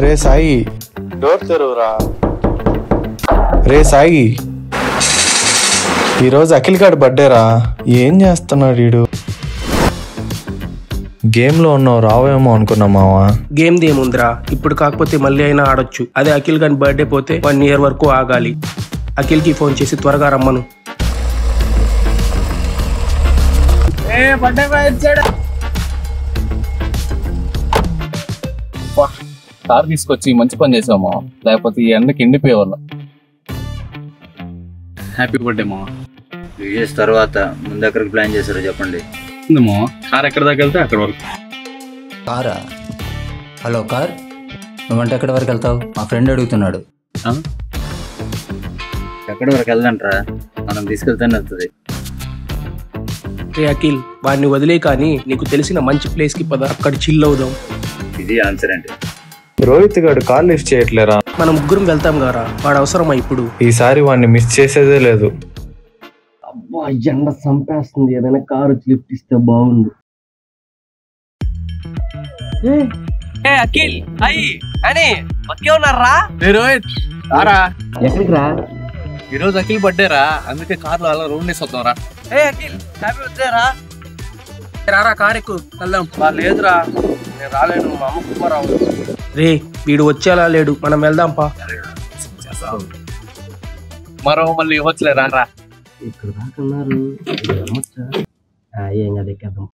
రే Sai, door తెరువురా. రే సాయి, ఈరోజు అఖిల్ గారి బర్త్డేరా. ఏం చేస్తున్నాడు వీడు? గేమ్ లో ఉన్నావు, రావేమో అనుకున్నా మావా. గేమ్ దేముందిరా, ఇప్పుడు కాకపోతే మళ్ళీ అయినా ఆడొచ్చు. అదే అఖిల్ గారి బర్త్డే పోతే 1 year వరకు ఆగాలి. అఖిల్ కి ఫోన్ చేసి త్వరగా రమ్మను. కార్ తీసుకొచ్చి మంచి పని చేసామా, లేకపోతే ఈ ఎండకి ఎండిపోయేవాళ్ళం. హ్యాపీ బర్త్డే మా. యూఎస్ తర్వాత ముందు ఎక్కడికి ప్లాన్ చేశారో చెప్పండి. మా కార్ ఎక్కడ దాకా వెళ్తే అక్కడ వరకు. కారా? హలో కార్, నువ్వంటే ఎక్కడి వరకు వెళ్తావు? మా ఫ్రెండ్ అడుగుతున్నాడు. ఎక్కడి వరకు వెళ్దంట్రా, మనం తీసుకెళ్తానే వెళ్తుంది. రే అఖిల్, వాడిని వదిలే కానీ నీకు తెలిసిన మంచి ప్లేస్ కి పద, అక్కడ చిల్ అవుదాం. ఇది ఆన్సర్ అంటే. రోహిత్ గారు కాల్ లిఫ్ట్ చేయట్లేరా? మనం ముగ్గురం వెళ్తాం గారా, వాడు అవసరమా ఇప్పుడు? ఈసారి వాడిని మిస్ చేసేదే లేదు. అబ్బా, ఎండ చంపేస్తుంది. ఏదైనా కారు లిఫ్ట్ ఇస్తే బాగుండు. అఖిల్ అయ్యి అని ఒకే ఉన్నారా? రోహిత్ రారా, ఎక్కడికి రా? ఈరోజు అఖిల్ బర్త్డే రా, అందుకే కార్ లో అలా రౌండ్ వేసి వద్దాం రా. అఖిల్ హ్యాపీ బర్త్డే రా. రారా, కారు ఎక్కు వెళ్దాం. లేదురా, నేను రాలేను, మా అమ్మ కుమార్ రావు. రే, వీడు వచ్చేలా లేడు, మనం వెళ్దాం పా. మరో మళ్ళీ ఇవ్వచ్చులే రా. ఇక్కడ దాకున్నారు, ఏం కదా ఎక్కేద్దాం.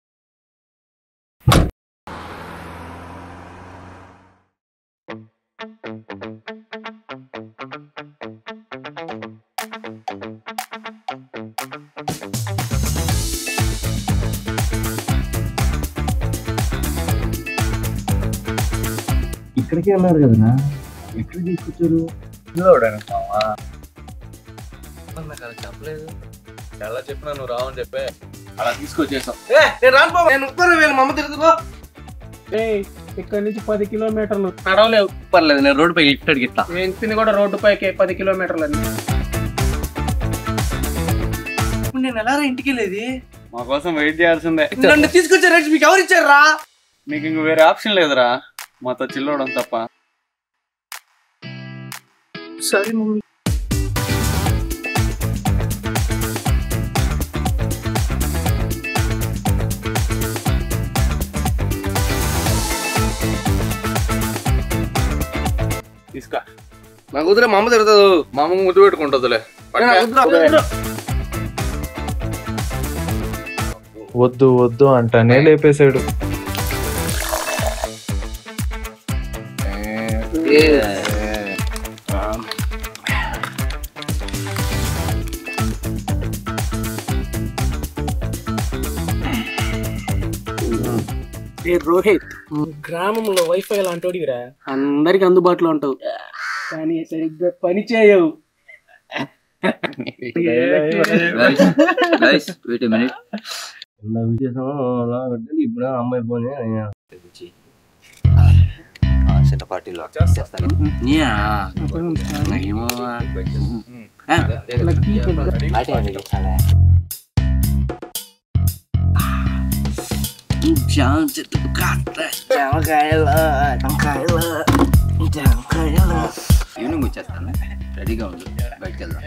ఇక్కడికే అన్నారు కదనా, ఎక్కడ తీసుకొచ్చారు? చెప్పలేదు, ఎలా చెప్పినా నువ్వు రావని చెప్పే అలా తీసుకొచ్చేసాం. నేను రాను బాబు, నేను ఉత్తరం వేలు మా అమ్మ తిరుగుతుందో. ఇక్కడ నుంచి 10 kilometers నడవలేవు, పర్లేదు, నేను రోడ్డు పై లిఫ్ట్ అడిగిస్తా. నేను కూడా రోడ్డు పైకి 10 kilometers అని. ఇప్పుడు నేను ఎలా ఇంటికి వెళ్ళేది? మా కోసం వెయిట్ చేయాల్సిందే. నన్ను తీసుకొచ్చారు, మీకు ఎవరు ఇచ్చారా? నీకు ఇంక వేరే ఆప్షన్ లేదురా, మాతో చిల్లవడం తప్ప. సరే మమ్మీ. తీసుకా, నా కూతురే మా అమ్మ తిరుగుతుంది, మా అమ్మ ముద్దు పెట్టుకుంటుందిలే. వద్దు వద్దు అంటానే లేపేశాడు. రోహిత్, గ్రామంలో వైఫై లాంటివిరా, అందరికి అందుబాటులో ఉంటావు, కానీ సరిగ్గా పని చేయవు. ఇప్పుడు అమ్మాయి పోనీ చిన్న పార్టీలో ఈవినింగ్ వచ్చేస్తాను, రెడీగా ఉంది, బయటకు వెళ్దాం.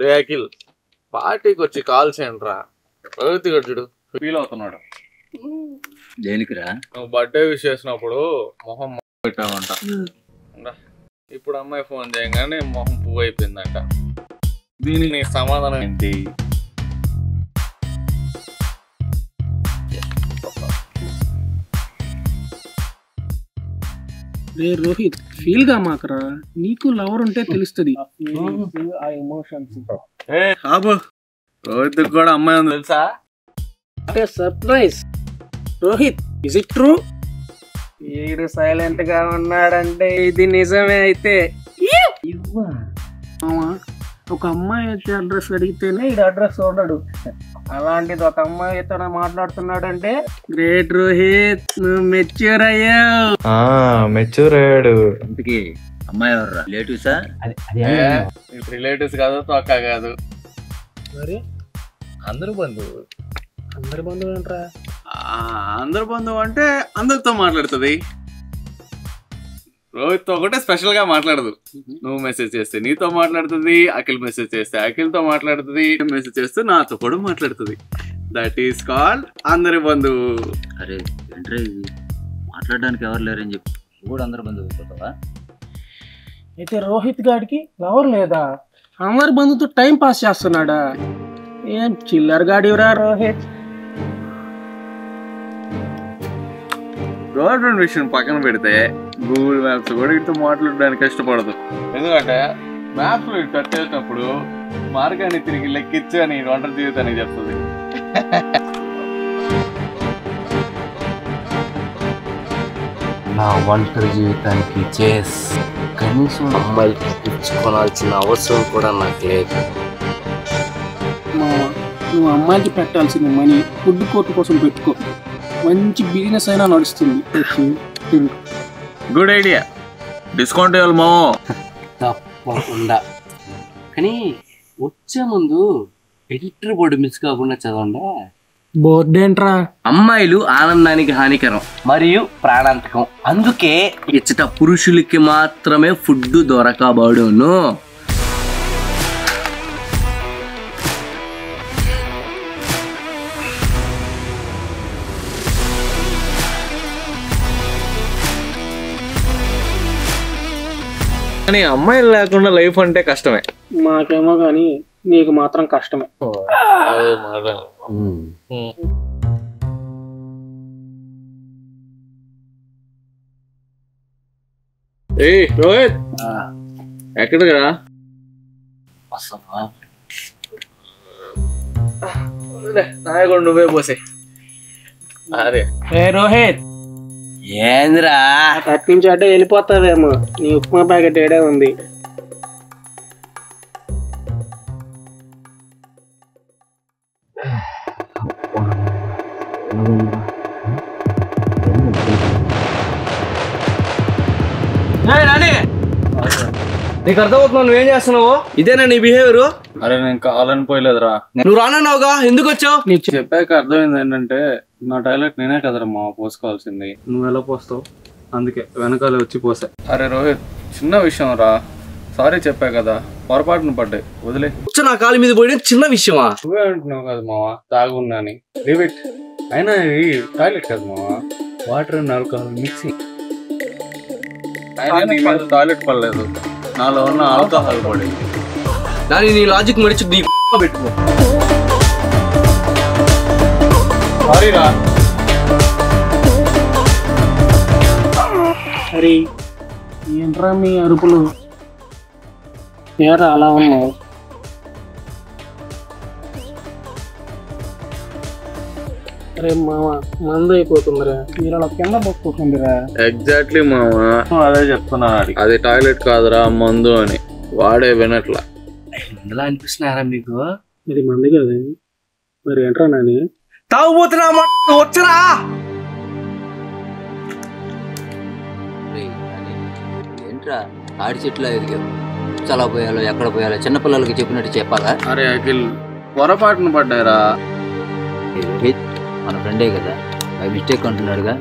రే అఖిల్, పార్టీకి వచ్చి కాల్ చేయండి రా. ప్రగతి గడ్డు ఫీల్ అవుతున్నాడు. దేనికిరా? నువ్వు బర్త్డే విష్ చేసినప్పుడు మొహం పెట్టామంట. ఇప్పుడు అమ్మాయి ఫోన్ చేయగానే మొహం పువ్వు అయిపోయిందంట. దీనికి నీ సమాధానం ఏంటి? రే రోహిత్, ఫీల్ గా మాకరా, నీకు లవర్ ఉంటే తెలుస్తుంది ఆ ఎమోషన్స్. రోహిత్ కూడా అమ్మాయి ఉంది తెలుసా? Surprise. Rohit, is it true? వీడు సైలెంట్ గా ఉన్నాడంటే ఇది నిజమే. అయితే ఒక అమ్మాయి అయితే అడ్రస్ అడిగితేనే ఇది అడ్రస్ చూడడు, అలాంటిది ఒక అమ్మాయితో మాట్లాడుతున్నాడంటే గ్రేట్ రోహిత్, నువ్వు మెచ్యూర్ అయ్యావు. మెచ్యూర్ అయ్యాడు. ఇంతకీ అమ్మాయి ఎవరు? రిలేటివ్సా? రిలేటివ్స్ కాదు, తొక్క కాదు, అందరూ బంధువు. అందరి బంధువు ఏంట్రా? అందరు బంధువు అంటే అందరితో మాట్లాడుతుంది. రోహిత్తో ఒకటే స్పెషల్ గా మాట్లాడదు. నువ్వు మెసేజ్ చేస్తే నీతో మాట్లాడుతుంది, అఖిల్ మెసేజ్ చేస్తే అఖిల్తో మాట్లాడుతుంది, మెసేజ్ చేస్తే నాతో కూడా మాట్లాడుతుంది. దట్ ఈస్ కాల్డ్ అందరి బంధువు. అరే ఏంట్రా ఇది, మాట్లాడడానికి ఎవరు లేరని చెప్పి నువ్వు కూడా అందరు బంధువు అయిపోతావా? అయితే రోహిత్ గాడికి లవర్ లేదా? అందరి బంధువుతో టైం పాస్ చేస్తున్నాడా? ఏం చిల్లర్ గాడివరా రోహిత్. గవర్నమెంట్ విషయం పక్కన పెడితే గూగుల్ మ్యాప్స్ కూడా ఇటు మాట్లాడడానికి కష్టపడదు. ఎందుకంటే మ్యాప్స్ లో కట్ చేసినప్పుడు మార్గాన్ని తిరిగి లెక్కించి అని ఒంటరి జీవితానికి చెప్తుంది. నా ఒంటరి జీవితానికి చేస్ కనీసం అమ్మాయిలకి తెచ్చుకోవాల్సిన అవసరం కూడా నాకు లేదు. నువ్వు అమ్మాయికి పెట్టాల్సిన మనీ ఫుడ్ కోర్టు కోసం పెట్టుకో, మంచి బిజినెస్ అయినా నడుస్తుంది. గుడ్ ఐడియా, డిస్కౌంట్ ఇవ్వాలి మా. తప్పకుండా, కానీ వచ్చే ముందు ఎడిటర్ బోర్డు మిస్ కాకుండా చదవండి. బోర్డు ఏంట్రా? అమ్మాయిలు ఆనందానికి హానికరం మరియు ప్రాణాంతకం, అందుకే ఇచ్చట పురుషులకి మాత్రమే ఫుడ్ దొరకబడును. కానీ అమ్మాయిలు లేకుండా లైఫ్ అంటే కష్టమే. మాకేమో కానీ నీకు మాత్రం కష్టమే. ఏయ్ రోహిత్, ఎక్కడికి రా? నాయకుడు నువ్వే పోసే. అరే ఏ రోహిత్, ఏంద్రా తప్పించి అంటే వెళ్ళిపోతావేమో, నీ ఉప్మా ప్యాకెట్ ఏడే ఉంది. నీకు అర్థమవుతున్నావు నువ్వేం చేస్తున్నావు? ఇదేనా నీ బిహేవియర్? అరే నేను కావాలని పోయలేదురా. నువ్వు రానన్నావుగా, ఎందుకు వచ్చావు? నీకు చెప్పాక అర్థమైంది ఏంటంటే నా టాయిలెట్ నేనే కదరా మా పోసుకోవాల్సింది. నువ్వు ఎలా పోస్తావు, అందుకే వెనకాల వచ్చి పోసా. అరే రోహిత్, చిన్న విషయం రా, సారీ చెప్పా కదా, పొరపాటును పడ్డాయి, వదిలే. నా కాలు మీద పోయడం చిన్న విషయమా? నువ్వే అంటున్నావు కదా మావా తాగున్నాని. రివిట్ అయినా ఇది టాయిలెట్ కదా మావా, వాటర్ అండ్ ఆల్కహాల్ మిక్సింగ్. అయినా నీ మీద టాయిలెట్ పడలేదు, నాలో ఉన్న ఆల్కహాల్ పడింది. దాని నీ లాజిక్ మరిచి నీ పెట్టుకో. సారీ రా. సరే ఏంట్రా మీ అరుపులు? ఏరా అలా ఉన్నావు? అరే మామ, మందు అయిపోతుందిరా, మీరు అలా కింద పట్టుకుంటుందిరా. ఎగ్జాక్ట్లీ మావా, అదే చెప్తున్నా. అది టాయిలెట్ కాదురా మందు అని, వాడే వినట్లా. ఎలా అనిపిస్తున్నారా మీకు? ఇది మంది కదా, మరి ఏంట్రా నాని? తాగుపోతున్నా వచ్చరా? ఏంట్రా ఆడి చెట్లు ఎదిగావు, చాలా పోయాలో ఎక్కడ పోయాలో చిన్నపిల్లలకి చెప్పినట్టు చెప్పాలా? అరే అఖిల్, పొరపాటును పడ్డారా. రోహిత్ మన ఫ్రెండే కదా, బై మిస్టేక్ అంటున్నాడుగా,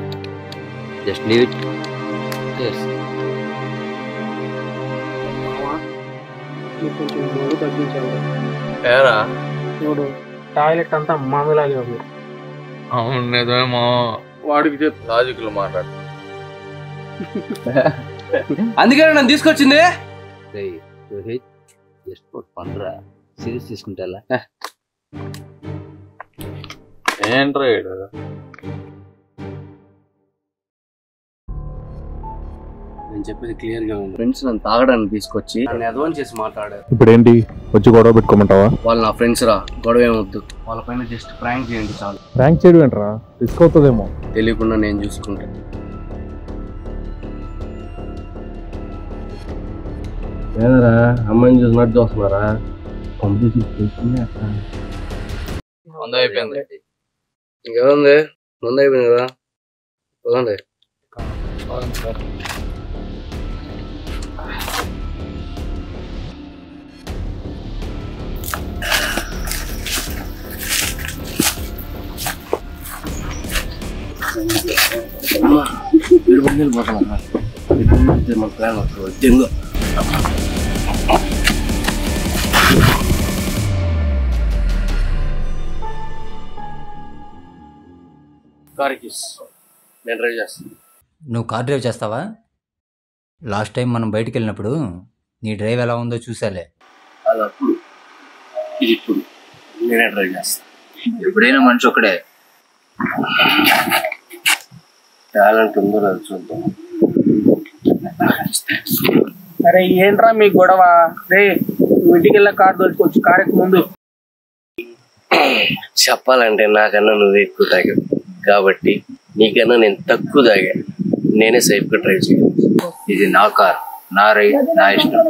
జస్ట్ లీవ్ ఇట్. కొంచెం మందు తగ్గించాలి. ఏరా చూడు, టాయిలెట్ అంతా మందులాగే ఉంది. అవును నిజమేమో, వాడికి చెప్పు లాజిక్లు మాట్లాడు. అందుకే నన్ను తీసుకొచ్చింది. రోహిత్ జస్ట్ పండురా, సీరియస్ తీసుకుంటే ఎలా? ఏంట్రా నేను చెప్పేది క్లియర్ గా ఉంది. ఫ్రెండ్స్ నన్ను తాగడానికి తీసుకొచ్చి నన్ను అడ్వాన్స్ చేసి మాట్లాడారు. ఇప్పుడు ఏంటి, వచ్చి గొడవ పెట్టుకోమంటావా? వాళ్ళు నా ఫ్రెండ్స్ రా, గొడవ ఏమొద్దు. వాళ్ళపైన జస్ట్ ప్రాంక్ చేయండి చాలు. ర్యాంక్ చేయడం ఏంట్రా, రిస్క్ అవుతుందేమో. తెలియకుండా నేను చూసుకుంటా. ఏదరా అమ్మాయిని చూసినట్టు చూస్తున్నారా? మందు అయిపోయింది. ఇంకేముంది, ముందు అయిపోయింది కదా, చూడండి. వెళ్ళిపోతాం మన ప్లాన్ దెంగు కార్ నేను డ్రైవ్ చేస్తాను. నువ్వు కార్ డ్రైవ్ చేస్తావా? లాస్ట్ టైం మనం బయటికి వెళ్ళినప్పుడు నీ డ్రైవ్ ఎలా ఉందో చూసాలే. అది అప్పుడు, ఇది ఇప్పుడు. నేనే డ్రైవ్ చేస్తాను. ఎప్పుడైనా మనిషి ఒక్కడే. టాలెంట్ ఉందో లేదు చూద్దాం. అరే ఏంట్రా మీ గొడవ? రే ఇంటికి వెళ్ళా కార్ దొరుకుకోవచ్చు, కార్ ఎక్కి ముందు. చెప్పాలంటే నాకన్నా నువ్వే ఎక్కువ తాగావు కాబట్టి నీకన్నా నేను తక్కువ తాగా. నేనే సేఫ్గా డ్రైవ్ చేయాలి. ఇది నా కార్, నా రైడ్, నా ఇష్టం.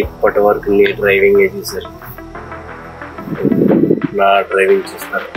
ఇప్పటి వరకు నీ డ్రైవింగ్ చేశారు, నా డ్రైవింగ్ చేస్తారు.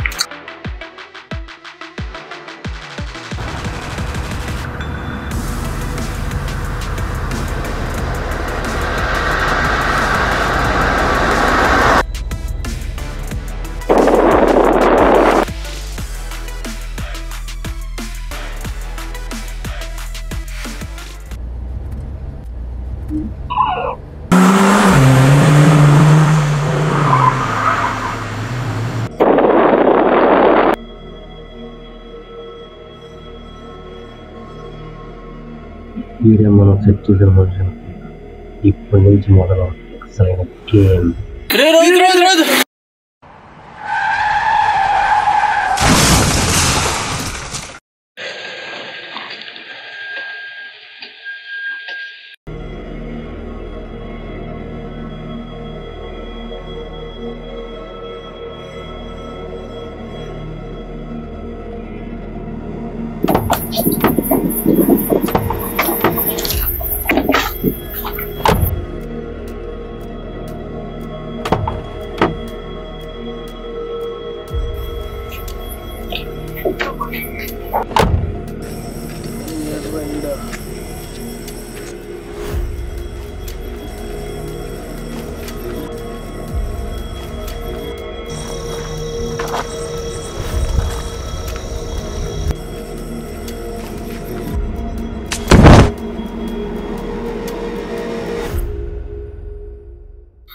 వీరే మనం సెట్ చేసిన మనుషులు ఇప్పటి నుంచి మొదలు అసలైన గేమ్.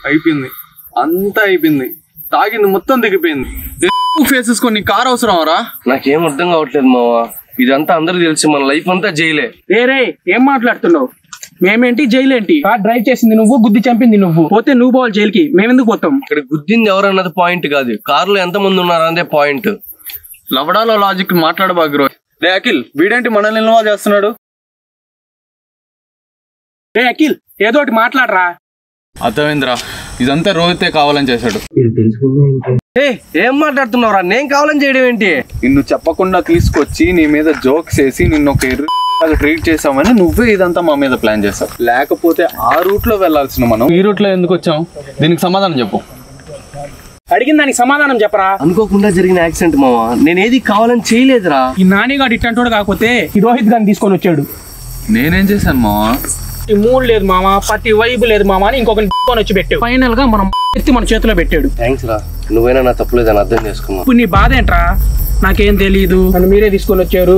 అయిపోయింది, అంతా అయిపోయింది. తాగింది మొత్తం దిగిపోయింది. ఫేస్ చేసుకొని నీ కార్ అవసరమరా? నాకేం అర్థం కావట్లేదు మావా. ఇదంతా అందరికి తెలిసి మన లైఫ్ అంతా జైలే. రే ఏం మాట్లాడుతున్నావు? మేమేంటి జైలేంటి? కార్ డ్రైవ్ చేసింది నువ్వు, గుద్ది చంపింది నువ్వు. పోతే నువ్వు పోవాలి జైలుకి, మేమెందుకు పోతాం? ఇక్కడ గుద్దింది ఎవరన్నది పాయింట్ కాదు, కారులో ఎంత మంది ఉన్నారన్నదే పాయింట్. లవడాలో లాజిక్ మాట్లాడబాగ్రో. రే అఖిల్, వీడేంటి మనల్ని ఇన్వాల్వ్ చేస్తున్నాడు? రే అఖిల్ ఏదోటి మాట్లాడరా. అర్థమైందిరా, ఇదంతా రోహితే కావాలని చేశాడు. ఏం మాట్లాడుతున్నావురా? నేను కావాలని చేయడం ఏంటి? నిన్ను చెప్పకుండా తీసుకొచ్చి నీ మీద జోక్స్ వేసి నిన్ను ఒక ఎర్రగా ట్రీట్ చేసామని నువ్వే ఇదంతా మా మీద ప్లాన్ చేసావు. లేకపోతే ఆ రూట్ లో వెళ్లాల్సిన మనం ఈ రూట్ లో ఎందుకు వచ్చాం? దీనికి సమాధానం చెప్పు. అడిగిన దానికి సమాధానం చెప్పరా. అనుకోకుండా జరిగిన యాక్సిడెంట్ మావా, నేనేది కావాలని చేయలేదురా. ఈ నానిగాడు ఇట్టంటోడు కాకపోతే ఈ రోహిత్ గారిని తీసుకొని వచ్చాడు. నేనేం చేశాను మావా? ఈ మూడ్ లేదు మామా, పట్టి వైబు లేదు మామా అని ఇంకొకరిని వచ్చి పెట్టాడు. ఫైనల్ గా మనం ఎత్తి మన చేతిలో పెట్టాడు. థ్యాంక్స్ రా, నువ్వైనా నా తప్పులేదని అర్థం చేసుకున్నావు. ఇప్పుడు నీ బాధ ఏంట్రా? నాకేం తెలీదు, నన్ను మీరే తీసుకొని వచ్చారు,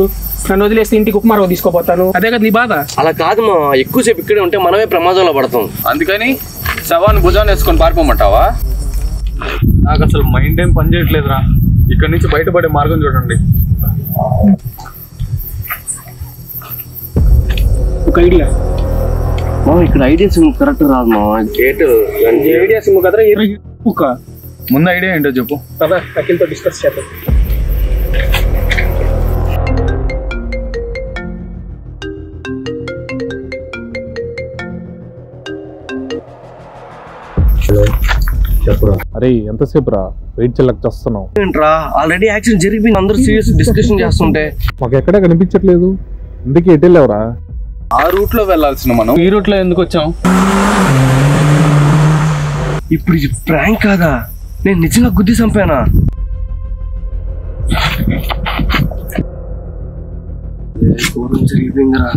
నన్ను వదిలేస్తే ఇంటికి ఉప్మారో తీసుకోపోతాను, అదే కదా నీ బాధ? అలా కాదు మా, ఎక్కువసేపు ఇక్కడే ఉంటే మనమే ప్రమాదంలో పడతాం. అందుకని శవాన్ని భుజాన్ని వేసుకొని పారిపోమంటావా? నాకు అసలు మైండ్ ఏం పని చేయట్లేదురా. ఇక్కడ నుంచి బయటపడే మార్గం చూడండి. ఒక ఐడియా మా, ఇక్కడ ఐడియా సిమ్ కరెక్ట్ రాదు మా. గేట్ ఐడియా సిమ్ కదరా. ముందు ఐడియా ఏంటో చెప్పు. కదా అఖిల్తో డిస్కస్ చేద్దాం. అరే ఎంతసేపు రా వెయిట్ చేయలేక చేస్తున్నావు? ఏంట్రా, ఆల్రెడీ యాక్సిడెంట్ జరిగిపోయింది, అందరూ సీరియస్ డిస్కషన్ చేస్తుంటే. మాకు ఎక్కడా కనిపించట్లేదు, ఎందుకు ఎటు వెళ్ళావురా? ఆ రూట్ లో వెళ్లాల్సిన మనం ఈ రూట్ లో ఎందుకు వచ్చాం? ఇప్పుడు ఇది ప్రాంక్ కాదా? నేను నిజంగా గుద్ది చంపానా? జరిగిపోయిందిరా.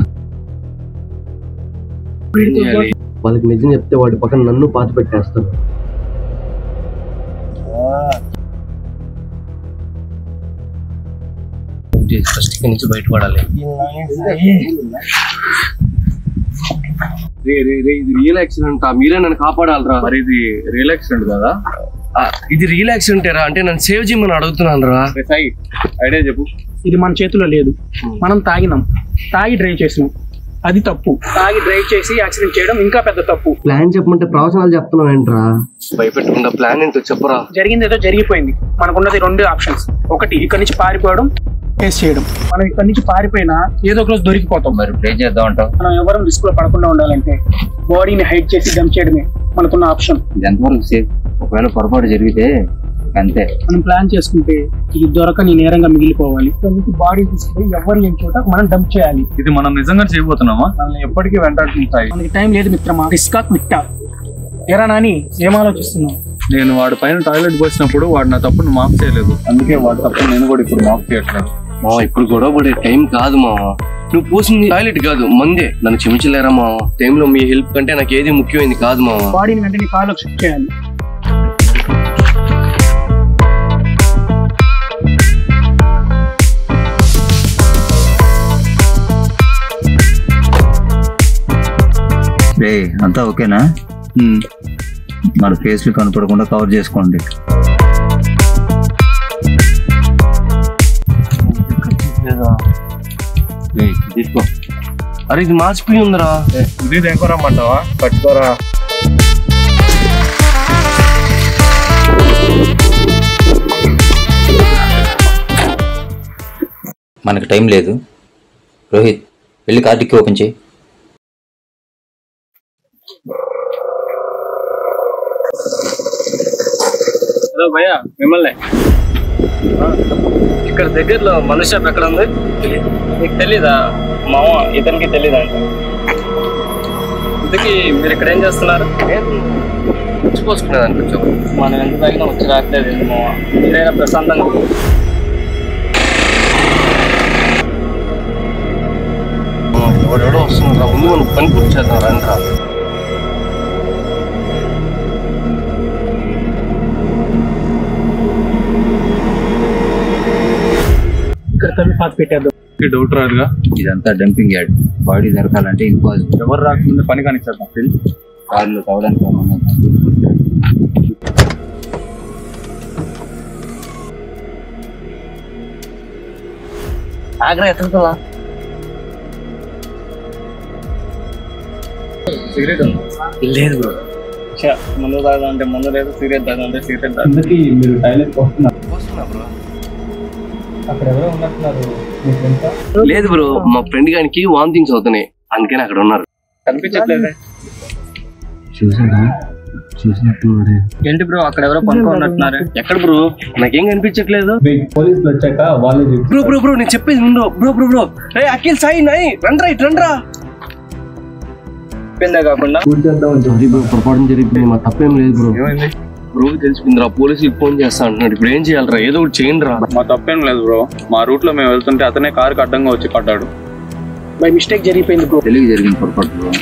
వాళ్ళకి నిజం చెప్తే వాడి పక్కన నన్ను పాతి పెట్టేస్తాను. ఫస్ట్ ఇక్కడి నుంచి బయటపడాలి. ఇది రియల్ యాక్సిడెంట్, మీరే నన్ను కాపాడాలరా. మరి ఇది రియల్ యాక్సిడెంట్ కదా? ఇది రియల్ యాక్సిడెంట్ రా, అంటే నన్ను సేవ్ చేయమని అడుగుతున్నాను రా. ఐడియా చెప్పు. ఇది మన చేతిలో లేదు. మనం తాగినాం, తాగి డ్రైవ్ చేసినాం, అది తప్పు. తాగి డ్రైవ్ చేసి యాక్సిడెంట్ చేయడం ఇంకా పెద్ద తప్పు. ప్లాన్ చెప్పమంటే ప్రవచనాలు చెప్తున్నావు ఏంట్రా? భయపెట్టకుండా ప్లాన్ ఏంటో చెప్పరా. జరిగింది ఏదో జరిగిపోయింది. మనకున్నది 2 ఆప్షన్స్. ఒకటి ఇక్కడి నుంచి పారిపోవడం, ఫేస్ చేయడం. మనం ఇక్కడి నుంచి పారిపోయినా ఏదో ఒక రోజు దొరికిపోతాం. మరి ఇప్పుడు ఏం చేద్దాం అంటావు? మనం ఎవరం రిస్క్ లో పడకుండా ఉండాలంటే బాడీని హైడ్ చేసి డంప్ చేయడమే మనకున్న ఆప్షన్. ఇది ఎంతవరకు సేఫ్? ఒకవేళ పొరపాటు జరిగితే అంతే. మనం ప్లాన్ చేసుకుంటే ఇది దొరకని నేరంగా మిగిలిపోవాలి. ఇక్కడి నుంచి బాడీ తీసుకుని ఎవరు లేని చోట మనం డంప్ చేయాలి. ఇది మనం నిజంగా చేయబోతున్నామా? మనల్ని ఎప్పటికీ వెంటాడుతుంటాయి. మనకి టైం లేదు మిత్రమా. రిస్కా క్విట్టా? ఎరా నాని, ఏం ఆలోచిస్తున్నావు? నేను వాడి పైన టాయిలెట్ పోసినప్పుడు వాడు నా తప్పును మాఫ్ చేయలేదు. అందుకే వాడి తప్పు నేను కూడా ఇప్పుడు మాఫ్ చేయట్లేదు. ఇప్పుడు గొడవ పడే టైం కాదు మావా. నువ్వు పోసింది టాయిలెట్ కాదు, మందే. నన్ను క్షమించలేరా మావా. టైంలో మీ హెల్ప్ కంటే నాకు ఏది ముఖ్యమైంది కాదు మావా. బాడీని వెంటనే కాలో షిఫ్ట్ చేయాలి. అంతా ఓకేనా? మన ఫేస్లు కనపడకుండా కవర్ చేసుకోండి. తీసుకో. అరే ఇది మార్చిపోయి ఉందిరా. ఇది దేనికోరమ్మంటావా? పట్టుకోరా. మనకు టైం లేదు. రోహిత్, వెళ్ళి కార్డిక్కి ఓపెన్ చేయి. హలో భయ్యా, మిమ్మల్ని. ఇక్కడ దగ్గరలో మనిషి షాప్ ఎక్కడ ఉంది? నీకు తెలీదా? మామ ఇతనికి తెలీదా అంటే? ఇంతకీ మీరు ఇక్కడ ఏం చేస్తున్నారు? పుచ్చిపోసుకునేదానికి వచ్చావు. మనం ఎంత తగినా వచ్చి రావట్లేదు ఏంటి మామ? మీరైనా ప్రశాంతంగా ఎవడెవడో వస్తున్నారా, ముందు మనం పని పూర్తి చేద్దాం రండిరా. ఇక్కడ తవ్వి పాత పెట్టేద్దాం. డౌట్ రాదుగా? ఇదంతా డంపింగ్ యార్డ్. బాడీ దొరకాలంటే ఇంపాసిబుల్. ఎవరు రాకముందు పని కానిచ్చేద్దాం. కార్లు తవ్వడానికి ఆగ్రా ఎత్తుకుతా. సిగరెట్ ఉంది? లేదు బ్రో. ముందు తాగదంటే ముందు లేదు, సిగరెట్ తాగదంటే సిగరెట్ తాగదు. అందుకే మీరు టాయిలెట్ పోస్తున్నారు. పోస్తున్నా బ్రో. అక్కడ ఎవరో ఉన్నట్టున్నారు. మీ ఫ్రెండ్సా? లేదు బ్రో, మా ఫ్రెండ్ గారికి వామిటింగ్స్ అవుతున్నాయి, అందుకని అక్కడ ఉన్నారు. కనిపించట్లేదే. చూసినట్టు ఏంటి బ్రో, అక్కడ ఎవరో పనుకున్నట్టున్నారు. ఎక్కడ బ్రో? నాకేం కనిపించట్లేదు. పోలీసులు వచ్చాక వాళ్ళే చెప్పి బ్రో బ్రో బ్రో నేను చెప్పేది ఉండు. బ్రో బ్రో బ్రో రే అఖిల్ సాయి నాయి రండ్రా ఇటు రండ్రా. చెప్పిందే కాకుండా పొరపాటు జరిగిపోయింది, మా తప్పేం లేదు బ్రో. ఏమైంది బ్రో? తెలిసిపోయిందిరా, పోలీసులు ఫోన్ చేస్తా అంటున్నాడు. ఇప్పుడు ఏం చేయాలరా? ఏదో ఒకటి చేయండి రా. మా తప్పేం లేదు బ్రో. మా రూట్ లో మేము వెళ్తుంటే అతనే కారుకి అడ్డంగా వచ్చి పడ్డాడు. బై మిస్టేక్ జరిగిపోయింది బ్రో. తెలివి జరిగిన పొరపాటు.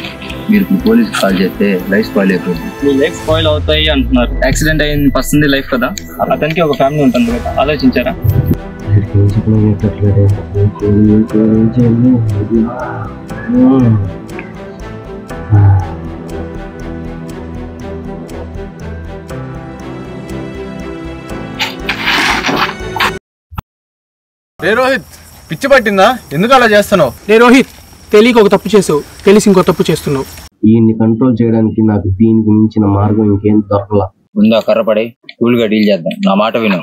మీరు ఇప్పుడు పోలీస్ కాల్ చేస్తే లైఫ్ స్పాయిల్ అయిపోతుంది. మీ లైఫ్ స్పాయిల్ అవుతాయి అంటున్నారు. యాక్సిడెంట్ అయిన పర్సన్ లైఫ్ కదా, అతనికి ఒక ఫ్యామిలీ ఉంటుంది కదా, ఆలోచించారా? రే రోహిత్, పిచ్చి పట్టిందా? ఎందుకు అలా చేస్తున్నావు? రే రోహిత్, తెలియక ఒక తప్పు చేసావు, తెలిసి ఇంకో తప్పు చేస్తున్నావు. ఈయన్ని కంట్రోల్ చేయడానికి నాకు దీనికి మించిన మార్గం ఇంకేం దొరకలా. ముందు కర్రపడి కూల్ గా డీల్ చేద్దాం. నా మాట విను.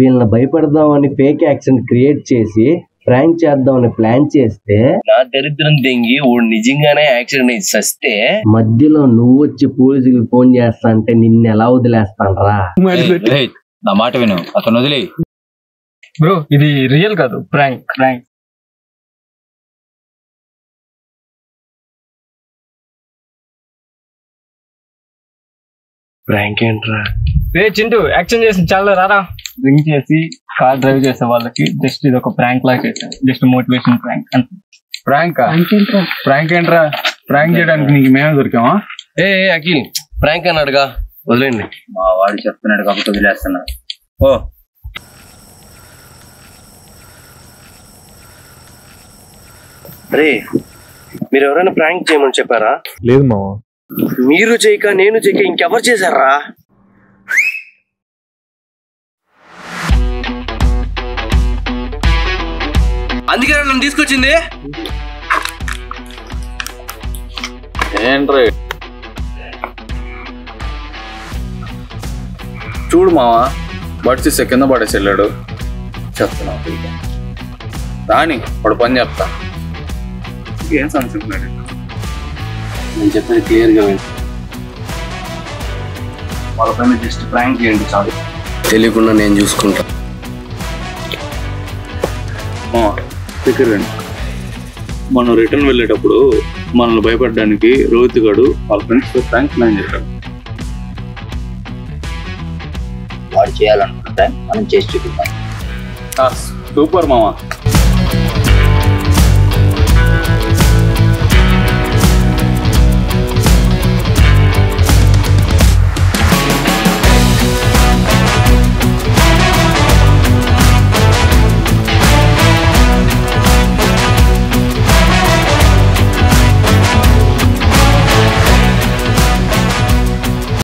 వీళ్ళని భయపెడదామని ఫేక్ యాక్సిడెంట్ క్రియేట్ చేసి ప్రాంక్ చేద్దామని ప్లాన్ చేస్తే నా దరిద్రం దెంగి ఓడు నిజంగానే యాక్సిడెంట్ అయి సస్తే మధ్యలో నువ్వు వచ్చి పోలీసులకు ఫోన్ చేస్తా అంటే నిన్ను ఎలా వదిలేస్తాను రా. నా మాట విను, అతను వదిలే. బ్రో ఇది రియల్ కాదు, ప్రాంక్. ప్రాంక్ ఏంట్రా? రే చింటూ, యాక్షన్ చేసి చాలా రారా. డ్రింక్ చేసి కార్ డ్రైవ్ చేసే వాళ్ళకి జస్ట్ ఇది ఒక ప్రాంక్ లాగా చేశాను. Just motivation prank. ప్రాంక్ ఏంట్రా? ప్రాంక్ చేయడానికి నీకు మేమే దొరికామా? ఏ అఖిల్, ప్రాంక్ అన్నాడుగా, వదిలేండి. మా వాడు చెప్తున్నాడు కాబట్టి వదిలేస్తున్నా. ఓ అరే మీరు ఎవరైనా ప్రాంక్ చేయమని చెప్పారా? లేదు మావా. మీరు చేయక నేను చేయక ఇంకెవరు చేశారా? అందుకే నన్ను తీసుకొచ్చింది. ఏంట్రా చూడు మావా, బడ్స్ కింద పడేసి వెళ్ళాడు. చెప్తున్నా రాని వాడు పని చెప్తా. ఏం సమస్య నేను చెప్పేది క్లియర్గా వాళ్ళపైన జస్ట్ ప్రాంక్ చేయండి చాలు. తెలియకుండా నేను చూసుకుంటా. దగ్గర రండి. మనం రిటర్న్ వెళ్ళేటప్పుడు మనల్ని భయపడడానికి రోహిత్ గాడు వాళ్ళ ఫ్రెండ్స్ తో ప్రాంక్ ప్లాన్ చేశాడు. వాడు చేయాలనుకుంటే మనం చేసి చూపిద్దాం. సూపర్ మామ.